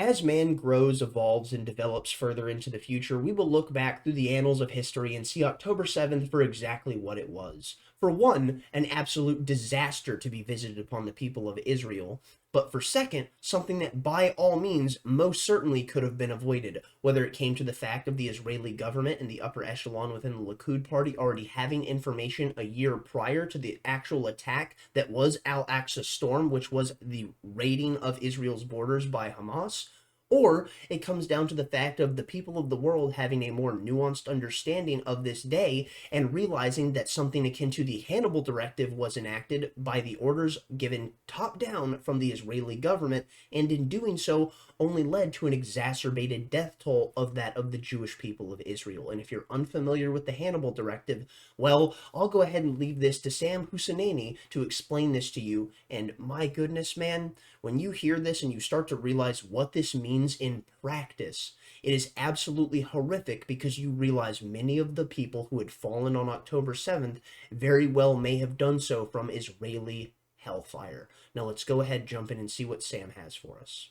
As man grows, evolves, and develops further into the future, we will look back through the annals of history and see October 7th for exactly what it was. For one, an absolute disaster to be visited upon the people of Israel, but for second, something that by all means most certainly could have been avoided, whether it came to the fact of the Israeli government and the upper echelon within the Likud party already having information a year prior to the actual attack that was Al-Aqsa Storm, which was the raiding of Israel's borders by Hamas, or it comes down to the fact of the people of the world having a more nuanced understanding of this day and realizing that something akin to the Hannibal Directive was enacted by the orders given top down from the Israeli government, and in doing so only led to an exacerbated death toll of that of the Jewish people of Israel. And if you're unfamiliar with the Hannibal Directive, well, I'll go ahead and leave this to Sam Husseini to explain this to you. And my goodness, man, when you hear this and you start to realize what this means in practice, it is absolutely horrific, because you realize many of the people who had fallen on October 7th very well may have done so from Israeli hellfire. Now let's go ahead, jump in, and see what Sam has for us.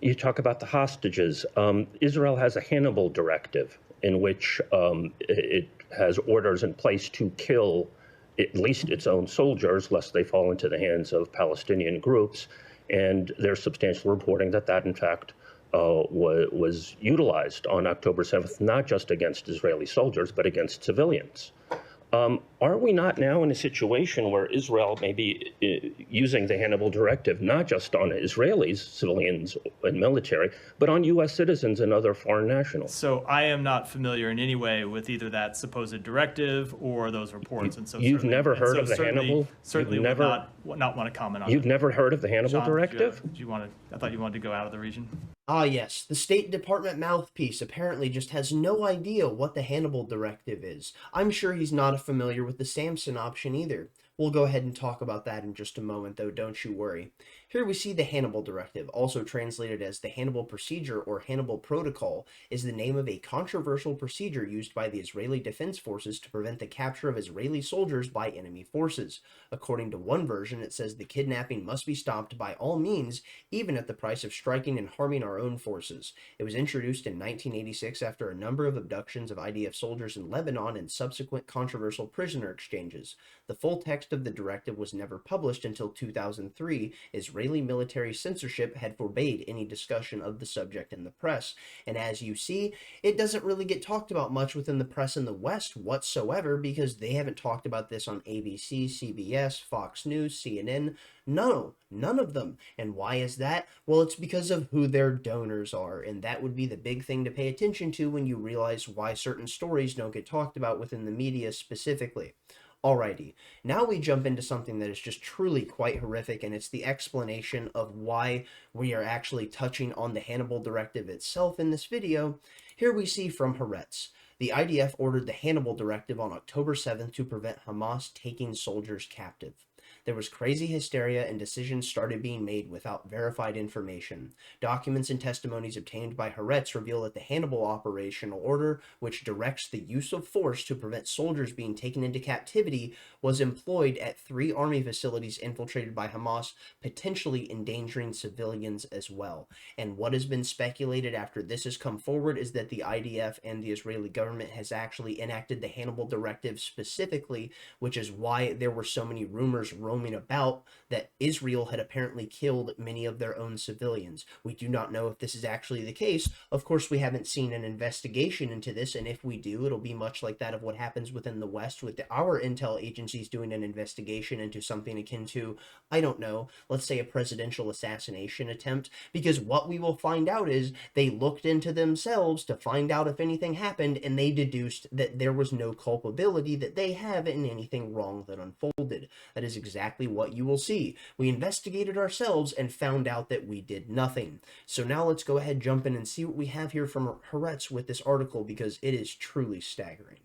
You talk about the hostages. Israel has a Hannibal Directive in which it has orders in place to kill at least its own soldiers, lest they fall into the hands of Palestinian groups. And there's substantial reporting that in fact, was utilized on October 7th, not just against Israeli soldiers, but against civilians. Are we not now in a situation where Israel may be using the Hannibal Directive not just on Israelis, civilians and military, but on U.S. citizens and other foreign nationals? So I am not familiar in any way with either that supposed directive or those reports. And so you've never heard of the Hannibal? Certainly would not want to comment on it. You've never heard of the Hannibal John, Directive? I thought you wanted to go out of the region. Ah, yes, the State Department mouthpiece apparently just has no idea what the Hannibal Directive is. I'm sure he's not familiar with the Samson option either. We'll go ahead and talk about that in just a moment, though, don't you worry. Here we see the Hannibal Directive, also translated as the Hannibal Procedure or Hannibal Protocol, is the name of a controversial procedure used by the Israeli Defense Forces to prevent the capture of Israeli soldiers by enemy forces. According to one version, it says the kidnapping must be stopped by all means, even at the price of striking and harming our own forces. It was introduced in 1986 after a number of abductions of IDF soldiers in Lebanon and subsequent controversial prisoner exchanges. The full text of the directive was never published until 2003. Israeli military censorship had forbade any discussion of the subject in the press. And as you see, it doesn't really get talked about much within the press in the West whatsoever, because they haven't talked about this on ABC, CBS, Fox News, CNN. No, none of them. And why is that? Well, it's because of who their donors are, and that would be the big thing to pay attention to when you realize why certain stories don't get talked about within the media specifically. Alrighty, now we jump into something that is just truly quite horrific, and it's the explanation of why we are actually touching on the Hannibal Directive itself in this video. Here we see from Haaretz. The IDF ordered the Hannibal Directive on October 7th to prevent Hamas taking soldiers captive. There was crazy hysteria, and decisions started being made without verified information. Documents and testimonies obtained by Haaretz reveal that the Hannibal Operational Order, which directs the use of force to prevent soldiers being taken into captivity, was employed at 3 army facilities infiltrated by Hamas, potentially endangering civilians as well. And what has been speculated after this has come forward is that the IDF and the Israeli government has actually enacted the Hannibal Directive specifically, which is why there were so many rumors roaming about that Israel had apparently killed many of their own civilians. We do not know if this is actually the case. Of course, we haven't seen an investigation into this, and if we do, it'll be much like that of what happens within the West with our intel agencies doing an investigation into something akin to, I don't know, let's say a presidential assassination attempt, because what we will find out is they looked into themselves to find out if anything happened, and they deduced that there was no culpability that they have in anything wrong that unfolded. That is exactly what you will see. We investigated ourselves and found out that we did nothing. So now let's go ahead, jump in, and see what we have here from Haaretz with this article, because it is truly staggering.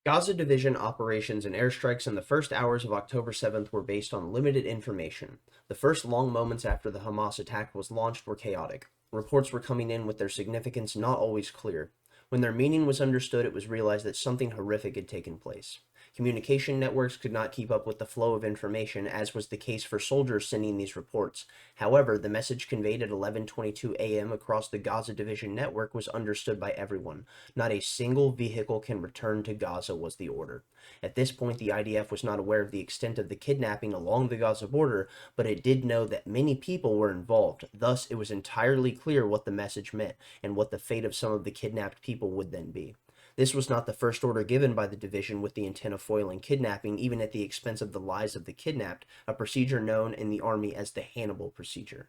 Gaza Division operations and airstrikes in the first hours of October 7th were based on limited information. The first long moments after the Hamas attack was launched were chaotic. Reports were coming in with their significance not always clear. When their meaning was understood, it was realized that something horrific had taken place. Communication networks could not keep up with the flow of information, as was the case for soldiers sending these reports. However, the message conveyed at 11:22 a.m. across the Gaza Division network was understood by everyone. Not a single vehicle can return to Gaza was the order. At this point, the IDF was not aware of the extent of the kidnapping along the Gaza border, but it did know that many people were involved. Thus, it was entirely clear what the message meant and what the fate of some of the kidnapped people would then be. This was not the first order given by the division with the intent of foiling kidnapping, even at the expense of the lives of the kidnapped, a procedure known in the Army as the Hannibal procedure.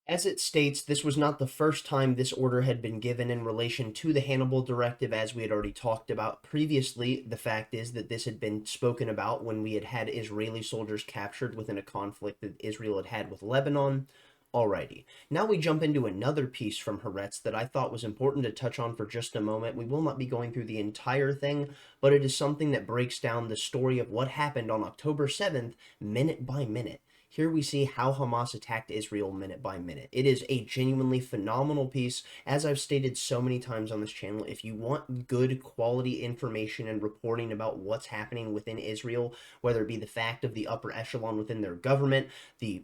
As it states, this was not the first time this order had been given in relation to the Hannibal Directive, as we had already talked about previously. The fact is that this had been spoken about when we had had Israeli soldiers captured within a conflict that Israel had had with Lebanon. Alrighty, now we jump into another piece from Haaretz that I thought was important to touch on for just a moment. We will not be going through the entire thing, but it is something that breaks down the story of what happened on October 7th, minute by minute. Here we see how Hamas attacked Israel minute by minute. It is a genuinely phenomenal piece. As I've stated so many times on this channel, if you want good quality information and reporting about what's happening within Israel, whether it be the fact of the upper echelon within their government, the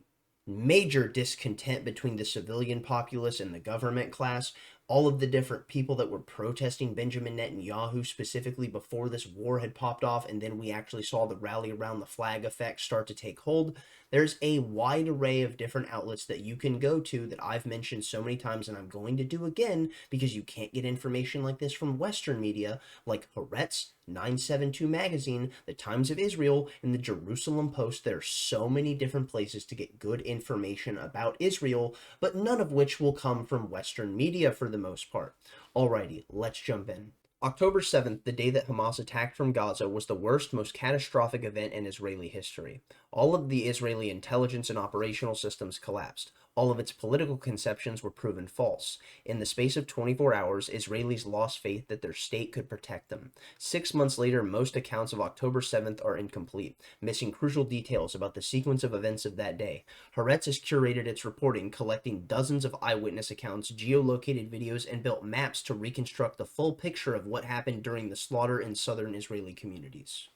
major discontent between the civilian populace and the government class, all of the different people that were protesting Benjamin Netanyahu specifically before this war had popped off, and then we actually saw the rally around the flag effect start to take hold. There's a wide array of different outlets that you can go to that I've mentioned so many times, and I'm going to do again because you can't get information like this from Western media like Haaretz, 972 Magazine, the Times of Israel, and the Jerusalem Post. There are so many different places to get good information about Israel, but none of which will come from Western media for the most part. Alrighty, let's jump in. October 7th, the day that Hamas attacked from Gaza, was the worst, most catastrophic event in Israeli history. All of the Israeli intelligence and operational systems collapsed. All of its political conceptions were proven false. In the space of 24 hours, Israelis lost faith that their state could protect them. 6 months later, most accounts of October 7th are incomplete, missing crucial details about the sequence of events of that day. Haaretz has curated its reporting, collecting dozens of eyewitness accounts, geolocated videos, and built maps to reconstruct the full picture of what happened during the slaughter in southern Israeli communities.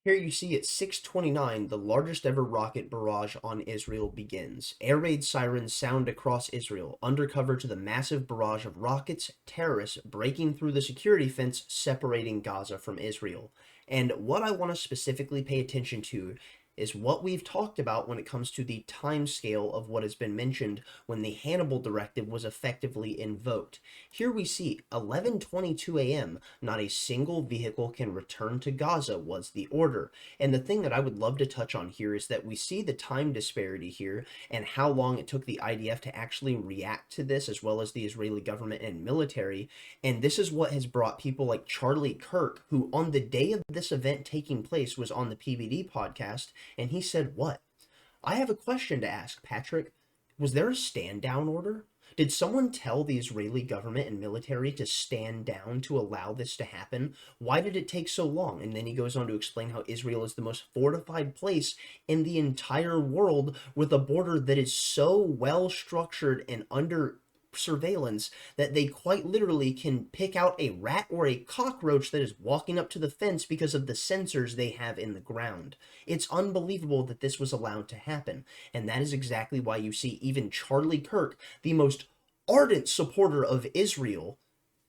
Here you see at 6:29, the largest ever rocket barrage on Israel begins. Air raid sirens sound across Israel, undercover to the massive barrage of rockets, terrorists breaking through the security fence separating Gaza from Israel. And what I want to specifically pay attention to is what we've talked about when it comes to the time scale of what has been mentioned when the Hannibal Directive was effectively invoked. Here we see 11:22 a.m. Not a single vehicle can return to Gaza was the order. And the thing that I would love to touch on here is that we see the time disparity here and how long it took the IDF to actually react to this, as well as the Israeli government and military. And this is what has brought people like Charlie Kirk, who on the day of this event taking place was on the PBD podcast, and he said, "What? I have a question to ask, Patrick. Was there a stand down order? Did someone tell the Israeli government and military to stand down to allow this to happen? Why did it take so long?" And then he goes on to explain how Israel is the most fortified place in the entire world, with a border that is so well structured and under surveillance that they quite literally can pick out a rat or a cockroach that is walking up to the fence because of the sensors they have in the ground. It's unbelievable that this was allowed to happen, and that is exactly why you see even Charlie Kirk, the most ardent supporter of Israel,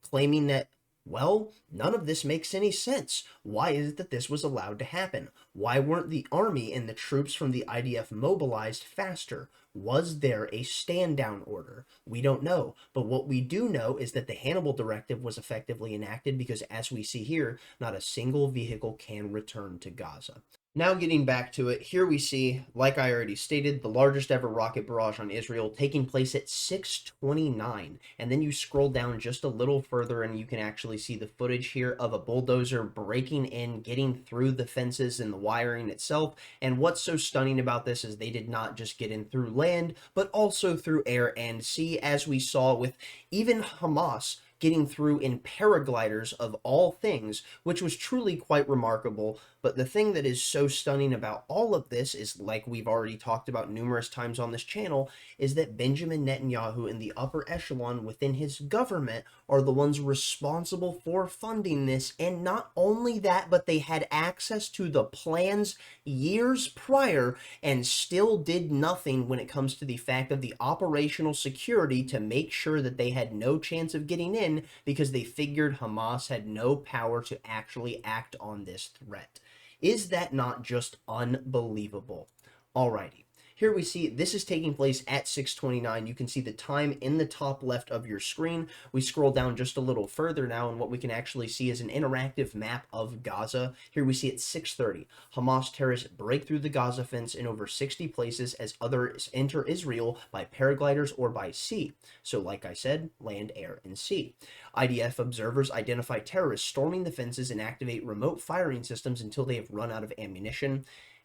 claiming that, well, none of this makes any sense. Why is it that this was allowed to happen? Why weren't the army and the troops from the IDF mobilized faster? Was there a stand-down order? We don't know, but what we do know is that the Hannibal Directive was effectively enacted because, as we see here, not a single vehicle can return to Gaza. Now getting back to it, here we see, like I already stated, the largest ever rocket barrage on Israel taking place at 6:29. And then you scroll down just a little further and you can actually see the footage here of a bulldozer breaking in, getting through the fences and the wiring itself. And what's so stunning about this is they did not just get in through land, but also through air and sea, as we saw with even Hamas getting through in paragliders of all things, which was truly quite remarkable. But the thing that is so stunning about all of this is, like we've already talked about numerous times on this channel, is that Benjamin Netanyahu and the upper echelon within his government are the ones responsible for funding this. And not only that, but they had access to the plans years prior and still did nothing when it comes to the fact of the operational security to make sure that they had no chance of getting in, because they figured Hamas had no power to actually act on this threat. Is that not just unbelievable? Alrighty. Here we see this is taking place at 6:29. You can see the time in the top left of your screen. We scroll down just a little further now, and what we can actually see is an interactive map of Gaza. Here we see at 6:30, Hamas terrorists break through the Gaza fence in over 60 places as others enter Israel by paragliders or by sea. So like I said, land, air, and sea. IDF observers identify terrorists storming the fences and activate remote firing systems until they have run out of ammunition.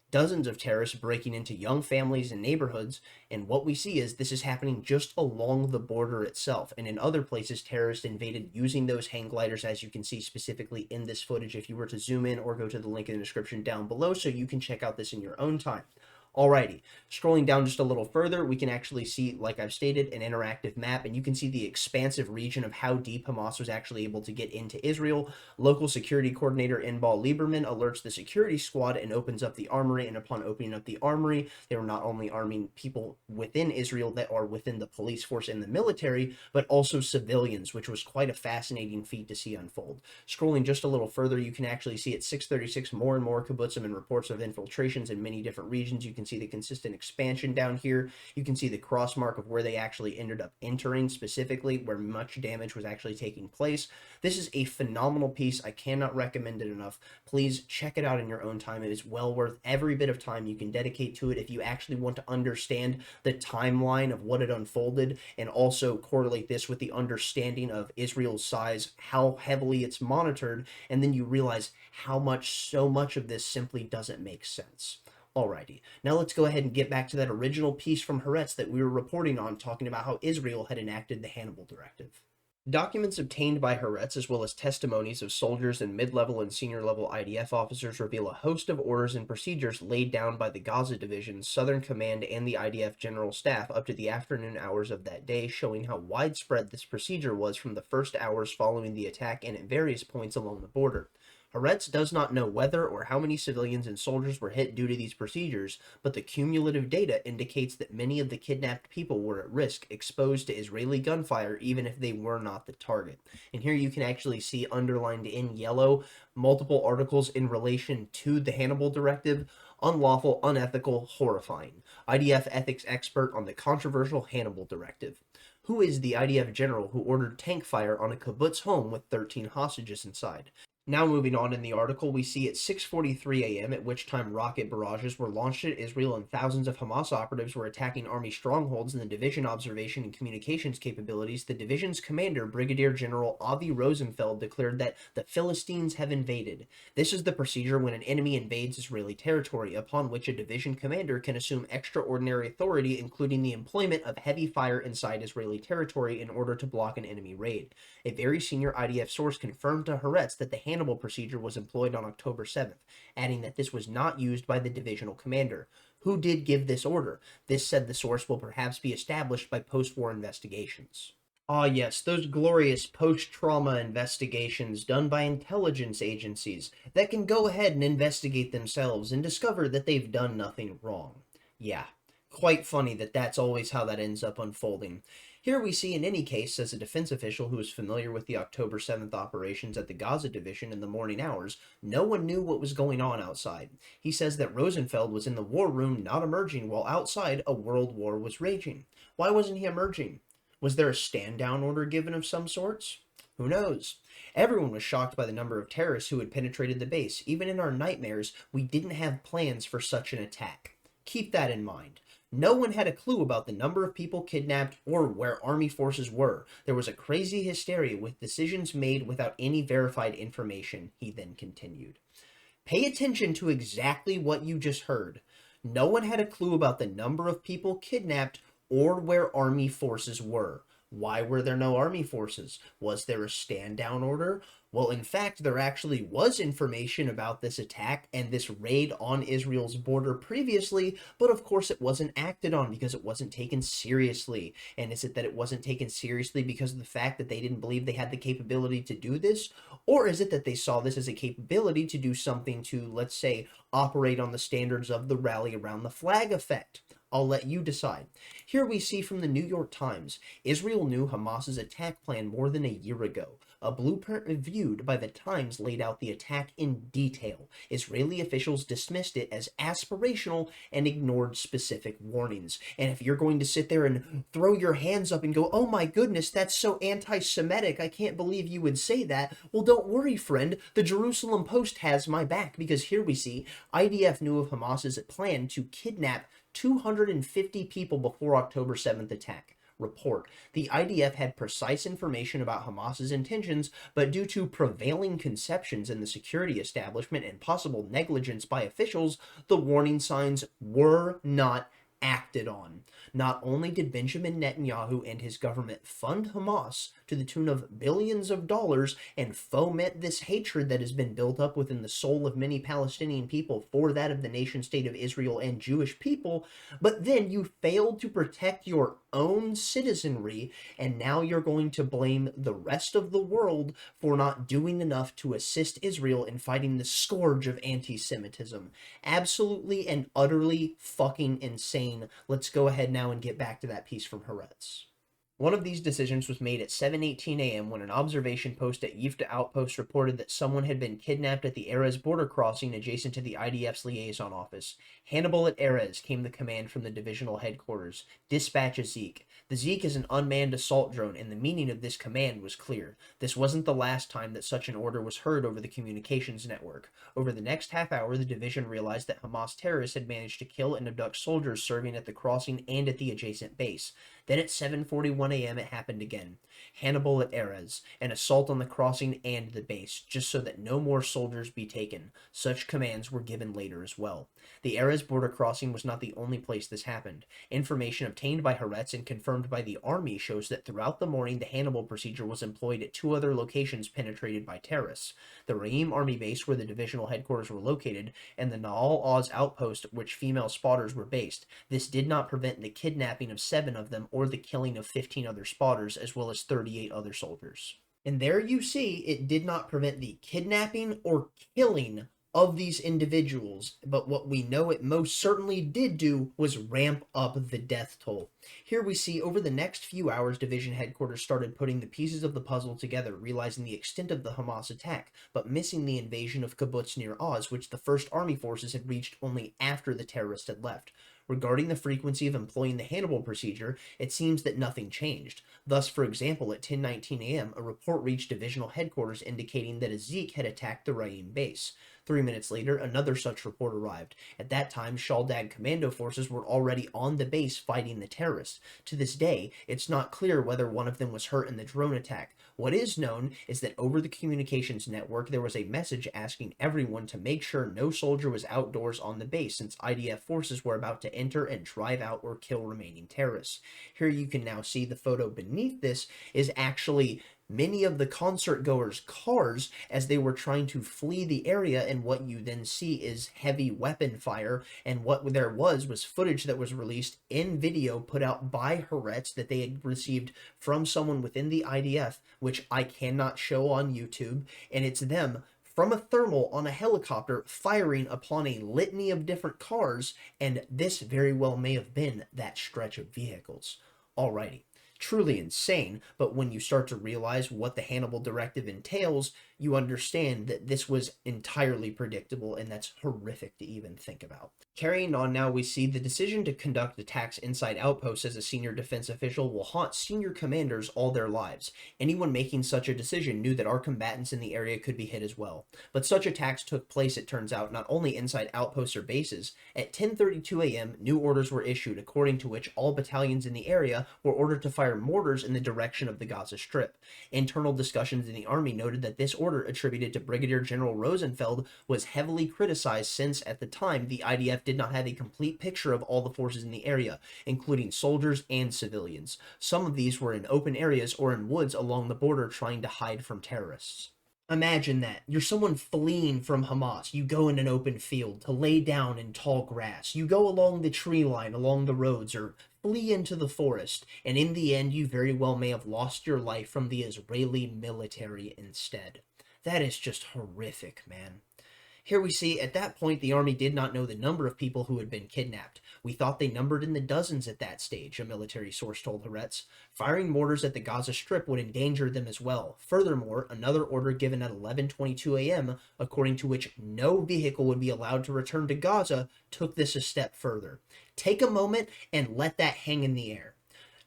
Dozens of terrorists breaking into young families and neighborhoods, and what we see is this is happening just along the border itself, and in other places terrorists invaded using those hang gliders, as you can see specifically in this footage if you were to zoom in or go to the link in the description down below so you can check out this in your own time. Alrighty, scrolling down just a little further, we can actually see, like I've stated, an interactive map, and you can see the expansive region of how deep Hamas was actually able to get into Israel. Local security coordinator Inbal Lieberman alerts the security squad and opens up the armory, and upon opening up the armory, they were not only arming people within Israel that are within the police force and the military, but also civilians, which was quite a fascinating feat to see unfold. Scrolling just a little further, you can actually see at 6:36 more and more kibbutzim and reports of infiltrations in many different regions. You can see the consistent expansion down here. You can see the cross mark of where they actually ended up entering, specifically where much damage was actually taking place. This is a phenomenal piece. I cannot recommend it enough. Please check it out in your own time. It is well worth every bit of time you can dedicate to it if you actually want to understand the timeline of what had unfolded, and also correlate this with the understanding of Israel's size, how heavily it's monitored, and then you realize how much so much of this simply doesn't make sense. Alrighty, now let's go ahead and get back to that original piece from Haaretz that we were reporting on, talking about how Israel had enacted the Hannibal Directive. Documents obtained by Haaretz, as well as testimonies of soldiers and mid-level and senior-level IDF officers, reveal a host of orders and procedures laid down by the Gaza Division's Southern Command and the IDF General Staff up to the afternoon hours of that day, showing how widespread this procedure was from the first hours following the attack and at various points along the border. Haaretz does not know whether or how many civilians and soldiers were hit due to these procedures, but the cumulative data indicates that many of the kidnapped people were at risk, exposed to Israeli gunfire, even if they were not the target. And here you can actually see underlined in yellow multiple articles in relation to the Hannibal Directive: unlawful, unethical, horrifying. IDF ethics expert on the controversial Hannibal Directive. Who is the IDF general who ordered tank fire on a kibbutz home with 13 hostages inside? Now moving on in the article, we see at 6:43 a.m., at which time rocket barrages were launched at Israel and thousands of Hamas operatives were attacking army strongholds and the division observation and communications capabilities, the division's commander, Brigadier General Avi Rosenfeld, declared that the Philistines have invaded. This is the procedure when an enemy invades Israeli territory, upon which a division commander can assume extraordinary authority, including the employment of heavy fire inside Israeli territory in order to block an enemy raid. A very senior IDF source confirmed to Haaretz that the Hannibal procedure was employed on October 7th, adding that this was not used by the divisional commander. Who did give this order? This, said the source, will perhaps be established by post-war investigations. Ah yes, those glorious post-trauma investigations done by intelligence agencies that can go ahead and investigate themselves and discover that they've done nothing wrong. Yeah, quite funny that that's always how that ends up unfolding. Here we see, in any case, says a defense official who is familiar with the October 7th operations at the Gaza Division in the morning hours, no one knew what was going on outside. He says that Rosenfeld was in the war room not emerging while outside a world war was raging. Why wasn't he emerging? Was there a stand-down order given of some sorts? Who knows? Everyone was shocked by the number of terrorists who had penetrated the base. Even in our nightmares, we didn't have plans for such an attack. Keep that in mind. No one had a clue about the number of people kidnapped or where army forces were. There was a crazy hysteria with decisions made without any verified information, he then continued. Pay attention to exactly what you just heard. No one had a clue about the number of people kidnapped or where army forces were. Why were there no army forces? Was there a stand down order? Well, in fact, there actually was information about this attack and this raid on Israel's border previously, but of course it wasn't acted on because it wasn't taken seriously. And is it that it wasn't taken seriously because of the fact that they didn't believe they had the capability to do this? Or is it that they saw this as a capability to do something to, let's say, operate on the standards of the rally around the flag effect? I'll let you decide. Here we see from the New York Times, Israel knew Hamas's attack plan more than a year ago. A blueprint reviewed by the Times laid out the attack in detail. Israeli officials dismissed it as aspirational and ignored specific warnings. And if you're going to sit there and throw your hands up and go, oh my goodness, that's so anti-Semitic, I can't believe you would say that, well, don't worry, friend. The Jerusalem Post has my back, because here we see IDF knew of Hamas's plan to kidnap 250 people before October 7th attack. Report. The IDF had precise information about Hamas's intentions, but due to prevailing conceptions in the security establishment and possible negligence by officials, the warning signs were not acted on. Not only did Benjamin Netanyahu and his government fund Hamas to the tune of billions of dollars and foment this hatred that has been built up within the soul of many Palestinian people for that of the nation state of Israel and Jewish people, but then you failed to protect your own citizenry, and now you're going to blame the rest of the world for not doing enough to assist Israel in fighting the scourge of anti-Semitism. Absolutely and utterly fucking insane. Let's go ahead now and get back to that piece from Haaretz. One of these decisions was made at 7:18 a.m. when an observation post at Yifta Outpost reported that someone had been kidnapped at the Erez border crossing adjacent to the IDF's liaison office. Hannibal at Erez came the command from the divisional headquarters. Dispatch a Zeke. The Zeke is an unmanned assault drone, and the meaning of this command was clear. This wasn't the last time that such an order was heard over the communications network. Over the next half hour, the division realized that Hamas terrorists had managed to kill and abduct soldiers serving at the crossing and at the adjacent base. Then at 7:41 a.m. it happened again. Hannibal at Erez, an assault on the crossing and the base, just so that no more soldiers be taken. Such commands were given later as well. The Erez border crossing was not the only place this happened. Information obtained by Haaretz and confirmed by the army shows that throughout the morning the Hannibal procedure was employed at two other locations penetrated by terrorists. The Re'im army base, where the divisional headquarters were located, and the Naal Oz outpost, which female spotters were based. This did not prevent the kidnapping of 7 of them or the killing of 15 other spotters, as well as 38 other soldiers. And there you see, it did not prevent the kidnapping or killing of these individuals, but what we know it most certainly did do was ramp up the death toll. Here we see over the next few hours, division headquarters started putting the pieces of the puzzle together, realizing the extent of the Hamas attack, but missing the invasion of kibbutz near Oz, which the First Army forces had reached only after the terrorists had left. Regarding the frequency of employing the Hannibal procedure, it seems that nothing changed. Thus, for example, at 10:19 a.m., a report reached divisional headquarters indicating that a Zeke had attacked the Re'im base. 3 minutes later, another such report arrived. At that time, Shaldag commando forces were already on the base fighting the terrorists. To this day, it's not clear whether one of them was hurt in the drone attack. What is known is that over the communications network, there was a message asking everyone to make sure no soldier was outdoors on the base, since IDF forces were about to enter and drive out or kill remaining terrorists. Here you can now see the photo beneath this is actually many of the concert goers' cars as they were trying to flee the area, and what you then see is heavy weapon fire, and what there was footage that was released in video put out by Haaretz that they had received from someone within the IDF, which I cannot show on YouTube, and it's them from a thermal on a helicopter firing upon a litany of different cars, and this very well may have been that stretch of vehicles. Alrighty. Truly insane, but when you start to realize what the Hannibal Directive entails, you understand that this was entirely predictable, and that's horrific to even think about. Carrying on now, we see the decision to conduct attacks inside outposts as a senior defense official will haunt senior commanders all their lives. Anyone making such a decision knew that our combatants in the area could be hit as well. But such attacks took place, it turns out, not only inside outposts or bases. At 10:32 a.m., new orders were issued, according to which all battalions in the area were ordered to fire mortars in the direction of the Gaza Strip. Internal discussions in the army noted that this order, attributed to Brigadier General Rosenfeld, was heavily criticized since, at the time, the IDF did not have a complete picture of all the forces in the area, including soldiers and civilians. Some of these were in open areas or in woods along the border trying to hide from terrorists. Imagine that. You're someone fleeing from Hamas. You go in an open field to lay down in tall grass. You go along the tree line, along the roads, or flee into the forest, and in the end, you very well may have lost your life from the Israeli military instead. That is just horrific, man. Here we see, at that point, the army did not know the number of people who had been kidnapped. We thought they numbered in the dozens at that stage, a military source told Haaretz. Firing mortars at the Gaza Strip would endanger them as well. Furthermore, another order given at 11:22 a.m., according to which no vehicle would be allowed to return to Gaza, took this a step further. Take a moment and let that hang in the air.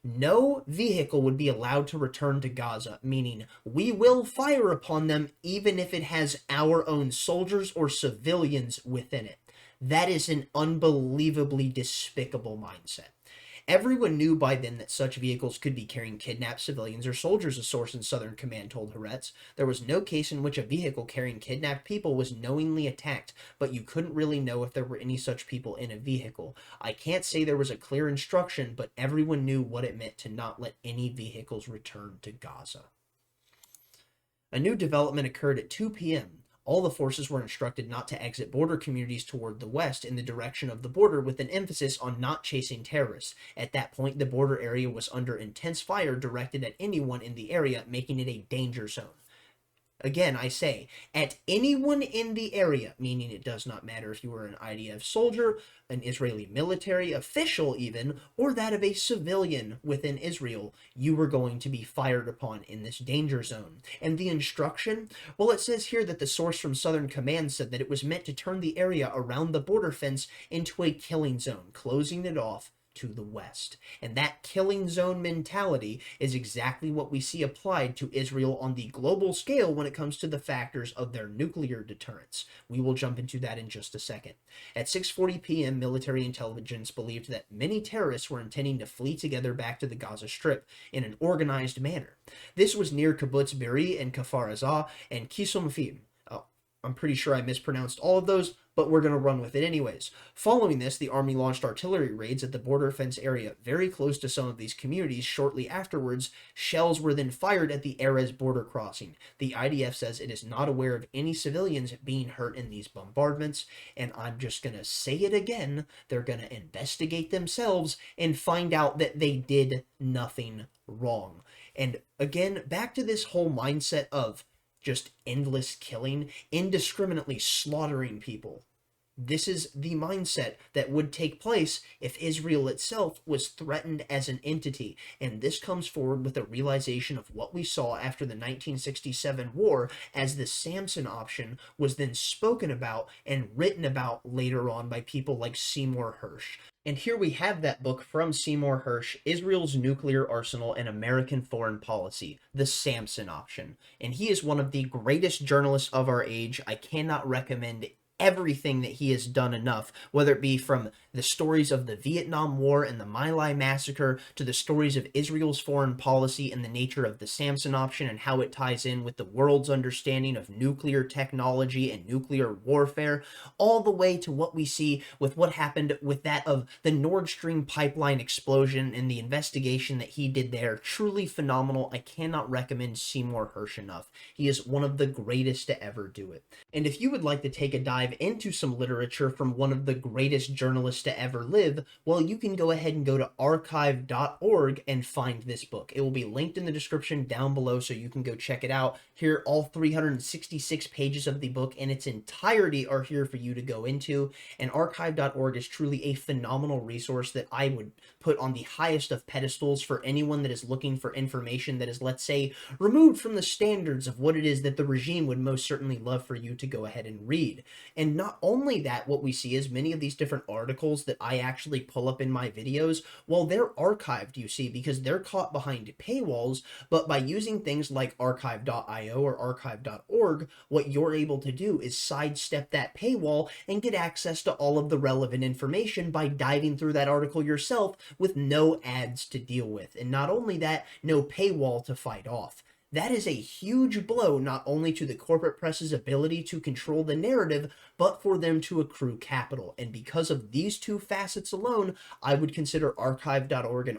No vehicle would be allowed to return to Gaza, meaning we will fire upon them even if it has our own soldiers or civilians within it. That is an unbelievably despicable mindset. Everyone knew by then that such vehicles could be carrying kidnapped civilians or soldiers, a source in Southern Command told Haaretz. There was no case in which a vehicle carrying kidnapped people was knowingly attacked, but you couldn't really know if there were any such people in a vehicle. I can't say there was a clear instruction, but everyone knew what it meant to not let any vehicles return to Gaza. A new development occurred at 2 p.m. All the forces were instructed not to exit border communities toward the west in the direction of the border, with an emphasis on not chasing terrorists. At that point, the border area was under intense fire directed at anyone in the area, making it a danger zone. Again, I say, at anyone in the area, meaning it does not matter if you were an IDF soldier, an Israeli military official even, or that of a civilian within Israel, you were going to be fired upon in this danger zone. And the instruction? Well, it says here that the source from Southern Command said that it was meant to turn the area around the border fence into a killing zone, closing it off to the west. And that killing zone mentality is exactly what we see applied to Israel on the global scale when it comes to the factors of their nuclear deterrence. We will jump into that in just a second. At 6:40 p.m., military intelligence believed that many terrorists were intending to flee together back to the Gaza Strip in an organized manner. This was near Kibbutz Be'eri and Kfar Aza and Kisumfim. I'm pretty sure I mispronounced all of those, but we're going to run with it anyways. Following this, the army launched artillery raids at the border fence area very close to some of these communities. Shortly afterwards, shells were then fired at the Erez border crossing. The IDF says it is not aware of any civilians being hurt in these bombardments, and I'm just going to say it again, they're going to investigate themselves and find out that they did nothing wrong. And again, back to this whole mindset of just endless killing, indiscriminately slaughtering people. This is the mindset that would take place if Israel itself was threatened as an entity, and this comes forward with a realization of what we saw after the 1967 war, as the Samson option was then spoken about and written about later on by people like Seymour Hersh. And here we have that book from Seymour Hersh, Israel's Nuclear Arsenal and American Foreign Policy, the Samson option. And he is one of the greatest journalists of our age. I cannot recommend everything that he has done enough, whether it be from the stories of the Vietnam War and the My Lai massacre to the stories of Israel's foreign policy and the nature of the Samson option and how it ties in with the world's understanding of nuclear technology and nuclear warfare, all the way to what we see with what happened with that of the Nord Stream pipeline explosion and the investigation that he did there. Truly phenomenal. I cannot recommend Seymour Hersh enough. He is one of the greatest to ever do it. And if you would like to take a dive into some literature from one of the greatest journalists to ever live, well, you can go ahead and go to archive.org and find this book. It will be linked in the description down below so you can go check it out. Here, all 366 pages of the book in its entirety are here for you to go into, and archive.org is truly a phenomenal resource that I would put on the highest of pedestals for anyone that is looking for information that is, let's say, removed from the standards of what it is that the regime would most certainly love for you to go ahead and read. And not only that, what we see is many of these different articles that I actually pull up in my videos, well, they're archived, you see, because they're caught behind paywalls, but by using things like archive.io or archive.org, what you're able to do is sidestep that paywall and get access to all of the relevant information by diving through that article yourself with no ads to deal with. And not only that, no paywall to fight off. That is a huge blow not only to the corporate press's ability to control the narrative, but for them to accrue capital. And because of these two facets alone, I would consider archive.org and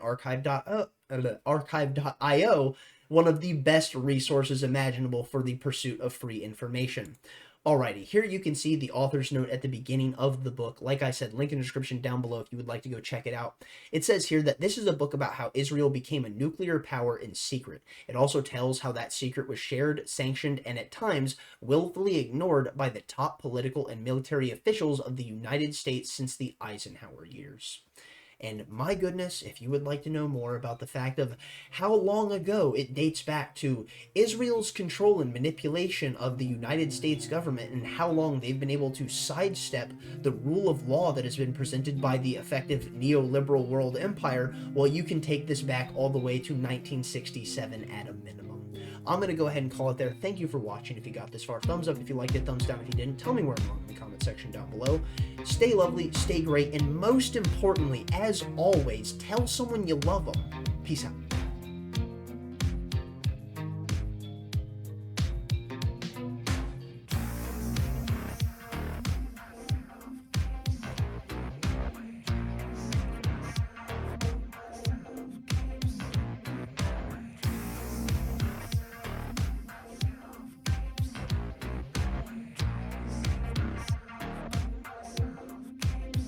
archive.io one of the best resources imaginable for the pursuit of free information. Alrighty, here you can see the author's note at the beginning of the book. Like I said, link in the description down below if you would like to go check it out. It says here that this is a book about how Israel became a nuclear power in secret. It also tells how that secret was shared, sanctioned, and at times willfully ignored by the top political and military officials of the United States since the Eisenhower years. And my goodness, if you would like to know more about the fact of how long ago it dates back to Israel's control and manipulation of the United States government and how long they've been able to sidestep the rule of law that has been presented by the effective neoliberal world empire, well, you can take this back all the way to 1967 at a minimum. I'm going to go ahead and call it there. Thank you for watching. If you got this far, thumbs up if you liked it, thumbs down if you didn't. Tell me where I'm wrong in the comment section down below. Stay lovely, stay great, and most importantly, as always, tell someone you love them. Peace out.